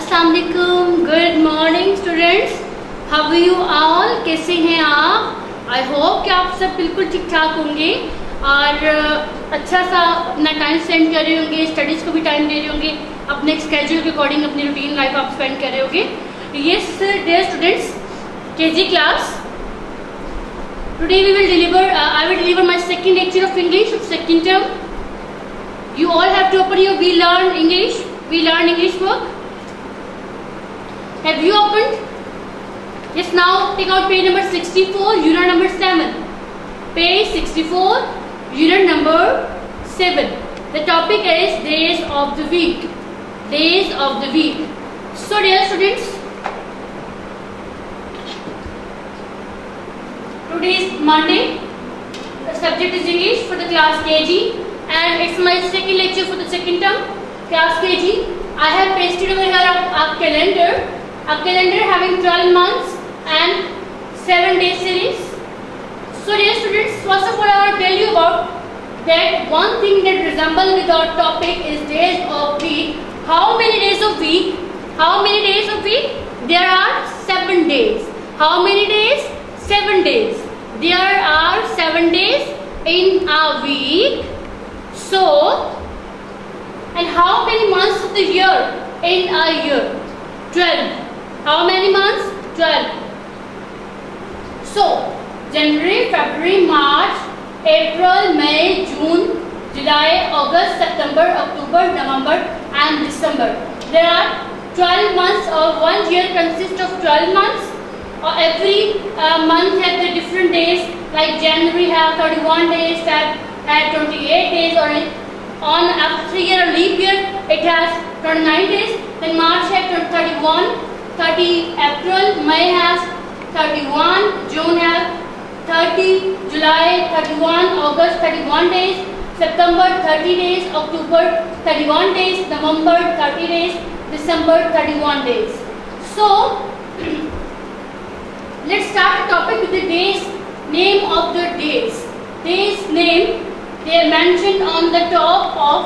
अस्सलाम वालेकुम, good morning students, how are you all? कैसे हैं आप? आई होप कि आप सब बिल्कुल ठीक ठाक होंगे और अच्छा सा अपना टाइम स्पेंड कर रहे होंगे, स्टडीज़ को भी टाइम दे रहे होंगे, अपने स्केड्यूल के अकॉर्डिंग अपनी रूटीन लाइफ आप स्पेंड कर रहे होंगे. Yes dear students, KG class, today we will deliver I will deliver my second lecture of English of second term. You all have to open your We Learn English book. Have you opened? Yes, now take out page number 64, unit number 7. Page 64, unit number 7. The topic is days of the week. Days of the week. So dear students, today is Monday. The subject is English for the class KG and it's my second lecture for the second term, class KG. I have pasted over here a calendar having 12 months and 7 day series. So dear students, first of all I want to tell you about that one thing that resembles with our topic is days of week. How many days of week? How many days of week? There are 7 days. How many days? 7 days. There are 7 days in a week. So, and how many months of the year in a year? 12. How many months? 12. So, January, February, March, April, May, June, July, August, September, October, November and December. There are 12 months or 1 year consists of 12 months. Every month have the different days, like January have 31 days, Feb have 28 days, or on after 3 year leap year it has 29 days, then March have 31, 30 April, May has 31, June have 30, July 31, August 31 days, September 30 days, October 31 days, November 30 days, December 31 days. So let's start the topic with the days, name of the days. Days name, they are mentioned on the top of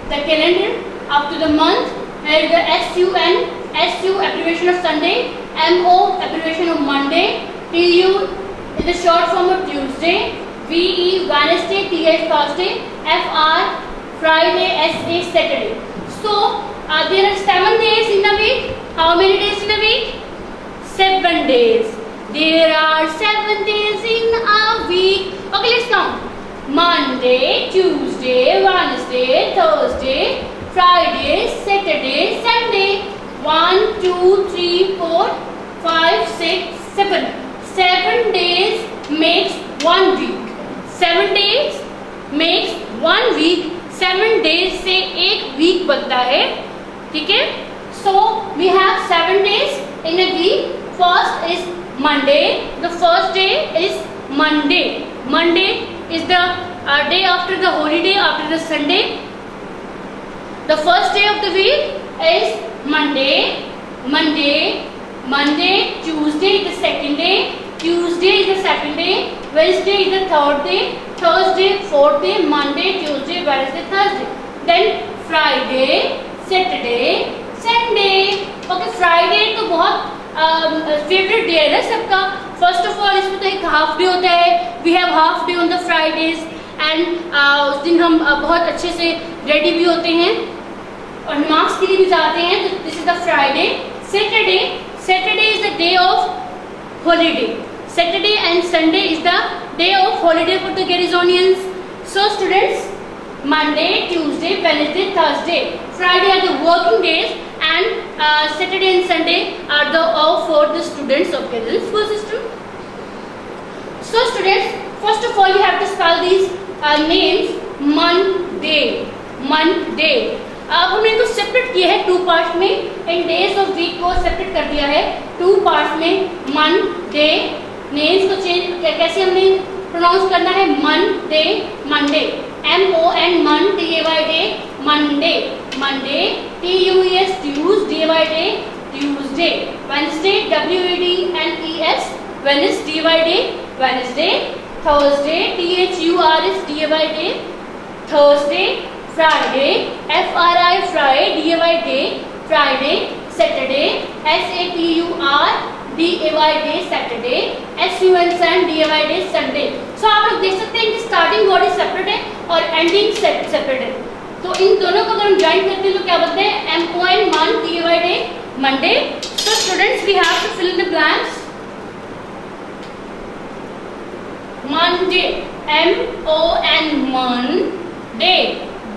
the calendar up to the month. There is the SUN, SU abbreviation of Sunday, MO abbreviation of Monday, TU is the short form of Tuesday, VE Wednesday, TH Thursday, FR Friday, SA Saturday. So there are 7 days in a week. How many days in a week? 7 days. There are 7 days in a week. Okay, let's count. Monday, Tuesday, Wednesday, Thursday, Friday, Saturday, Sunday. 1, 2, 3, 4, 5, 6, 7. 7 days makes 1 week. 7 days makes 1 week. 7 days से एक week बनता है, ठीक है? So we have 7 days in a week. First is Monday. The first day is Monday. Monday is the day after the holiday, after the Sunday. The first day of the week is Monday. Monday, Tuesday is the second day, Tuesday is the second day, Wednesday is the third day, Thursday fourth day, Monday, Tuesday, Wednesday, Thursday. Then Friday, Saturday, Sunday. Okay, Friday तो बहुत favourite day है ना सबका. First of all इसमें तो एक half day होता है. We have half day on the Fridays and उस दिन हम बहुत अच्छे से रेडी भी होते हैं और नमाज के लिए भी जाते हैं. तो this is the Friday. Saturday is the day of holiday. Saturday and Sunday is the day of holiday for the Garizonians. So students, Monday, Tuesday, Wednesday, Thursday, Friday are the working days and Saturday and Sunday are the off for the students of Kerala school system. So students, first of all you have to spell these names. Monday. अब हमने इनको separate किया है 2 parts में. इन days of week को separate कर दिया है 2 पार्ट्स में. Monday. नेम्स को चेंज कैसे हमने प्रोनाउंस करना है? Monday. MON Monday, Monday, TUES Tuesday, Tuesday, Wednesday, WEDNES Wednesday, Thursday, THURS Thursday, Friday, FRI Friday, Friday, Saturday, SATURDAY Saturday, SUN DAY Sunday. So आप लोग देख सकते हैं कि स्टार्टिंग वर्ड इज सेपरेट है और एंडिंग सेपरेट है। तो इन दोनों को अगर हम ज्वाइन करते हैं तो क्या बोलते हैं? MON मन DAY Monday. So students, we have to fill in the blanks. Monday, MON Monday,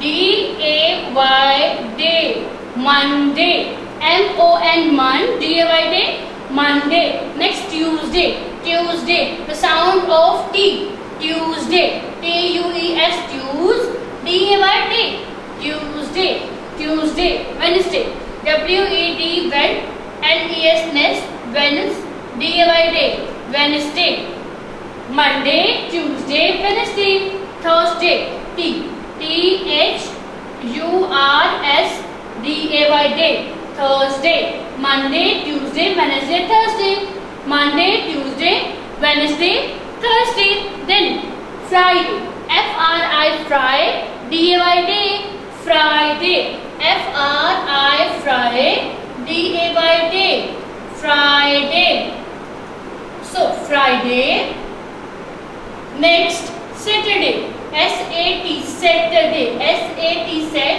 DAY day, Monday, MON Mon DAY Monday. Next, Tuesday, Tuesday, the sound of T, Tuesday, TUES Tues, DAY Tuesday, Tuesday. Wednesday, WED Wed, NES Nest, Wednesday, DAY Wednesday. Monday, Tuesday, Wednesday. Thursday, THURSDAY day, Thursday. Monday, Tuesday, Wednesday, Thursday. Monday, Tuesday, Wednesday, Thursday. Then Friday, FRI Fry, DAY Friday, FRI Fry, DAY Friday. So Friday. Next, Saturday, SAT Saturday, SAT Set,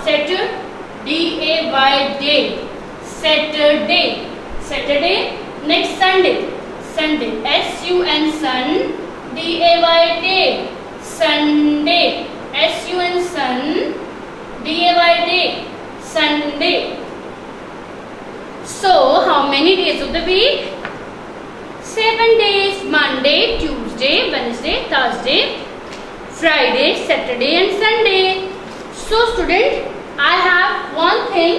Saturday, DAY day, Saturday, Saturday. Next, Sunday, Sunday, SUN Sun, DAY day, Sunday, SUN Sun, DAY day, Sunday. So how many days of the week? 7 days. Monday, Tuesday, Wednesday, Thursday, Friday, Saturday and Sunday. So student, I have one thing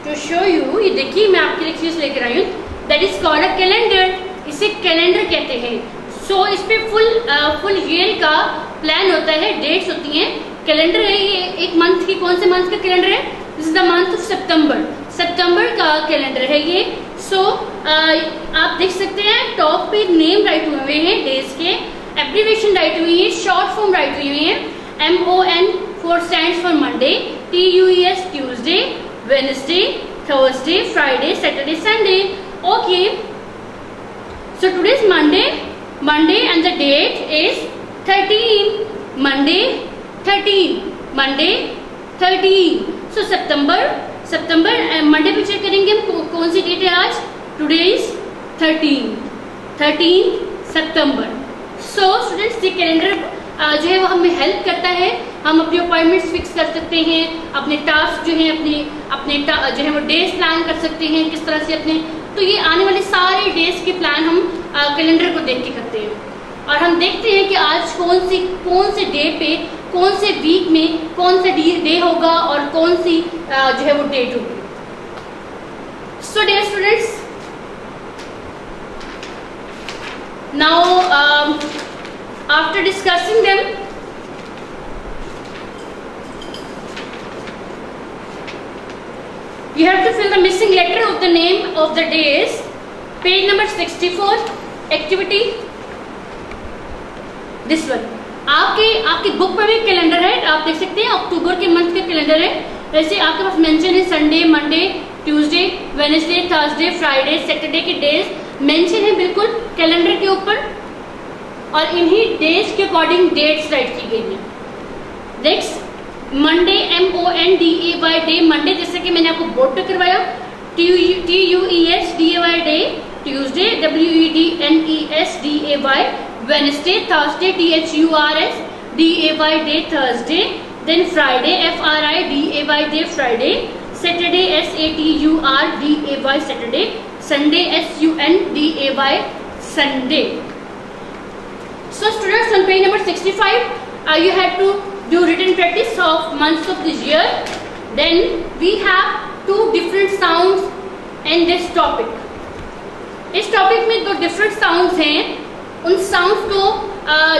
to show you. ये देखिए मैं आपके लिए चीज लेकर आई हूँ, that is called a calendar. इसे calendar कहते हैं। So इस पे फुल ईयर का प्लान होता है, डेट्स होती हैं। कैलेंडर है ये एक मंथ की, कौन से मंथ का कैलेंडर है? This is the month of September, सितंबर का कैलेंडर है ये। सो आप देख सकते हैं टॉप पे नेम राइट हुए हैं, डेज के एब्रीविएशन राइट हुई है, शॉर्ट फॉर्म राइट हुई है। MON for stands for Monday, TUES Tuesday, Wednesday, Thursday, Friday, Saturday, Sunday. Okay. So today is Monday and the date is 13. Monday 13. Monday 13. So September Monday पे check करेंगे हम कौन सी date है आज। Today is 13 September. So students, ये calendar जो है वो हमें हेल्प करता है। हम अपने अपॉइंटमेंट्स फिक्स कर सकते हैं, अपने टास्क जो है अपने जो है वो डेज प्लान कर सकते हैं किस तरह से अपने। तो ये आने वाले सारे डेज के प्लान हम कैलेंडर को देख के करते हैं और हम देखते हैं कि आज कौन से डे पे, कौन से वीक में कौन सा डे होगा और कौन सी जो है वो डेट होगी। So dear students, now after discussing them, you have to fill the missing letter of the name of the days. Page number 64, activity this one. आपके बुक पर भी कैलेंडर है, आप देख सकते हैं अक्टूबर के मंथ का कैलेंडर है। वैसे आपके पास मेंशन है Sunday, Monday, Tuesday, Wednesday, Thursday, Friday, Saturday के डेज मेंशन है बिल्कुल कैलेंडर के ऊपर और इन्हीं डेज के अकॉर्डिंग डेट्स राइट की गई है। Next, Monday MONDAY day, Monday जैसे कि मैंने आपको बोर्ड पे करवाया, TUES DAY day, Tuesday WEDNES DAY, Wednesday, Thursday, THURS DAY day, Thursday. Then Friday, FRI DAY day, Friday. Saturday, SATUR DAY, Saturday. Sunday, SUN DAY, Sunday. So students, on page number 65, you have to do written practice of months of this year. Then we have two different sounds in this topic. इस topic में दो different sounds हैं, उन sounds को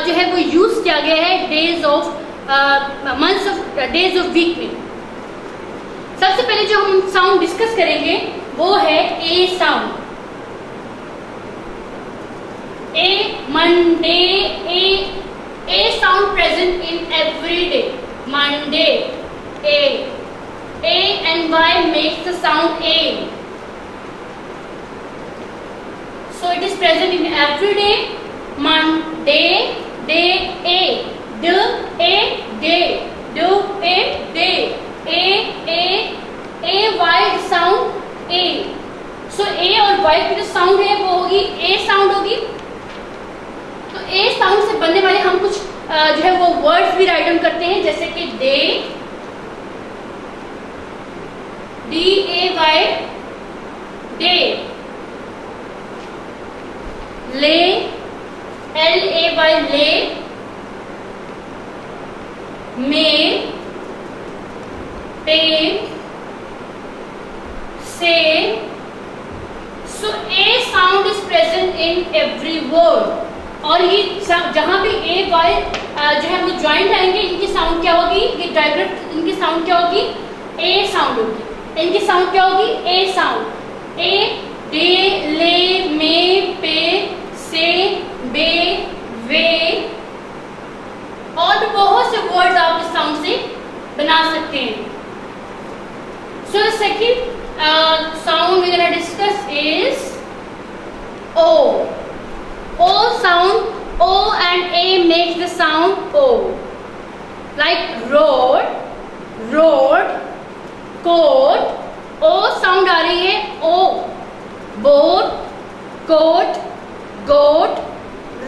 जो है वो use किया गया है days of months of days of week में। सबसे पहले जो हम साउंड डिस्कस करेंगे वो है A sound. A Monday, A sound present in every day. Monday, A. A and Y makes the sound A. So it is present in every day. Monday, day, A. D, A, day. Do, A, day. A, Y sound A. So A और Y की जो sound है वो होगी A sound होगी. तो A sound से बनने वाले हम कुछ जो है वो वर्ड्स भी राइट डाउन करते हैं, जैसे कि डे, DAY, डे. ले, LAY, ले. मे, पे, से. So A sound is present in every word. और ये जहां भी A Y जो है वो ज्वाइंट आएंगे, इनकी साउंड क्या होगी, ये डायरेक्ट इनकी साउंड क्या होगी, A साउंड होगी. इनकी साउंड क्या होगी, A साउंड. A, डे, ले, मे, पे, से, बे, वे. और भी बहुत से वर्ड्स आप इस साउंड से बना सकते हैं. So the second sound we're gonna discuss is O. O sound, O and A makes the sound O. Like road, road, coat. O sound आ रही है O. Boat, coat, goat,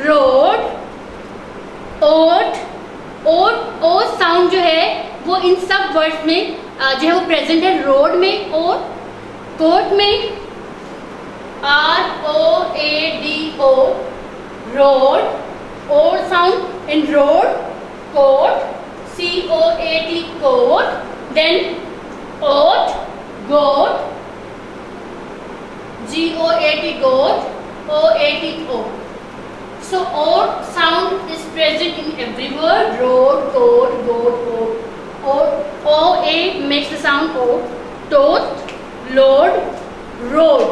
road, oat. ओट, ओ sound जो है वो इन सब words में जो है वो प्रेजेंट है. रोड में ओट, कोट में ROAD, road. Oat sound in road, coat, COAT, coat. Then oat, goat, GOAT, goat, OAT, oat. So oat sound is present in every word. Road, coat, goat, oat. OA makes the sound O. Toast, load, road.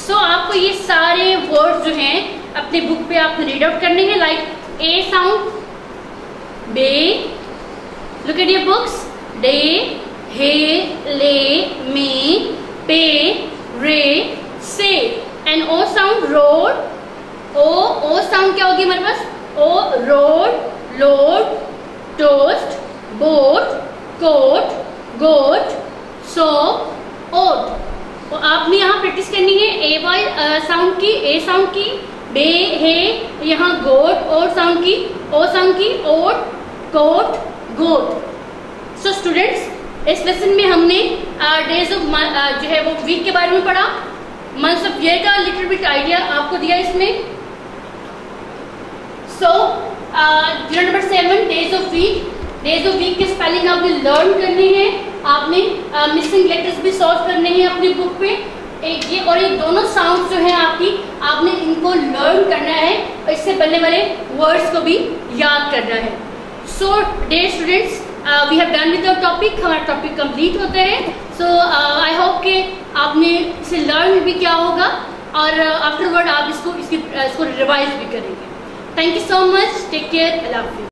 So आपको ये सारे words जो हैं अपने book पे आपने read out करने हैं. Like A sound, bay. Look at your books. Day, hey, lay, may, pay, ray, say. And O sound, road. O sound क्या होगी हमारे पास, O, road, load, toast, boat, coat, goat, so, oat. तो आपने यहाँ practice करनी है ए Y sound की, ए साउंड की, बे, हे, यहाँ गोट, ओट साउंड की, ओ साउंड की, ओट, कोट, गोट. सो स्टूडेंट्स, इस लेसन में हमने डेज ऑफ जो है वो वीक के बारे में पढ़ा. मंथ्स ऑफ ईयर का लिटिल बिट आइडिया आपको दिया इसमें. So unit number 7 days of week. Days of week के स्पेलिंग आपने लर्न करने हैं. आपने मिसिंग लेटर्स भी सॉल्व करने हैं अपनी बुक पे. एक ये और ये दोनों साउंड जो हैं आपकी, आपने इनको लर्न करना है और इससे बनने वाले वर्ड्स को भी याद करना है. So dear students, we have done with the topic. हमारा टॉपिक कंप्लीट होता है. सो आई होप कि आपने इसे लर्न भी किया होगा और आफ्टरवर्ड आप इसको रिवाइज भी करेंगे. Thank you so much. Take care. I love you.